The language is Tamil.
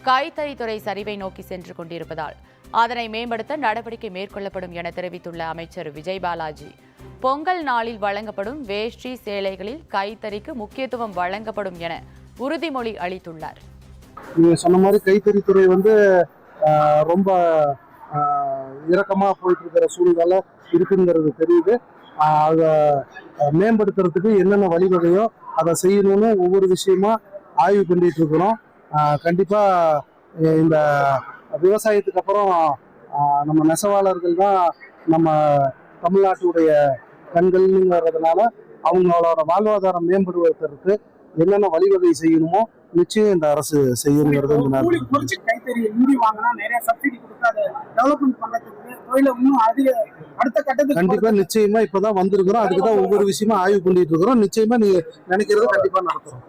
கைத்தறித்துறை சரிவை நோக்கி சென்று கொண்டிருப்பதால் அதனை மேம்படுத்த நடவடிக்கை மேற்கொள்ளப்படும் என தெரிவித்துள்ள அமைச்சர் விஜய் பாலாஜி, பொங்கல் நாளில் வழங்கப்படும் வேஷ்டி சேலைகளில் கைத்தறிக்கு முக்கியத்துவம் வழங்கப்படும் என உறுதிமொழி அளித்துள்ளார். நீங்க சொன்ன மாதிரி கைத்தறித்துறை ரொம்ப இறக்கமா போயிட்டு இருக்கிற சூழ்நிலை இருக்குங்கிறது தெரியுது. அதை மேம்படுத்துறதுக்கு என்னென்ன வழிவகையோ அதை செய்யணும்னு ஒவ்வொரு விஷயமா ஆய்வு பண்ணிட்டு இருக்கிறோம். கண்டிப்பா இந்த விவசாயத்துக்கு அப்புறம் நம்ம நெசவாளர்கள் தான் நம்ம தமிழ்நாட்டுடைய கண்கள்ங்கிறதுனால அவங்களோட வாழ்வாதாரம் மேம்படுவதற்கு என்னென்ன வழிவகை செய்யணுமோ நிச்சயம் இந்த அரசு செய்யுங்கிறது. கண்டிப்பா நிச்சயமா இப்பதான் வந்திருக்கிறோம். அதுக்குதான் ஒவ்வொரு விஷயமா ஆய்வு பண்ணிட்டு இருக்கிறோம். நிச்சயமா நீங்க நினைக்கிறத கண்டிப்பா நடத்துறோம்.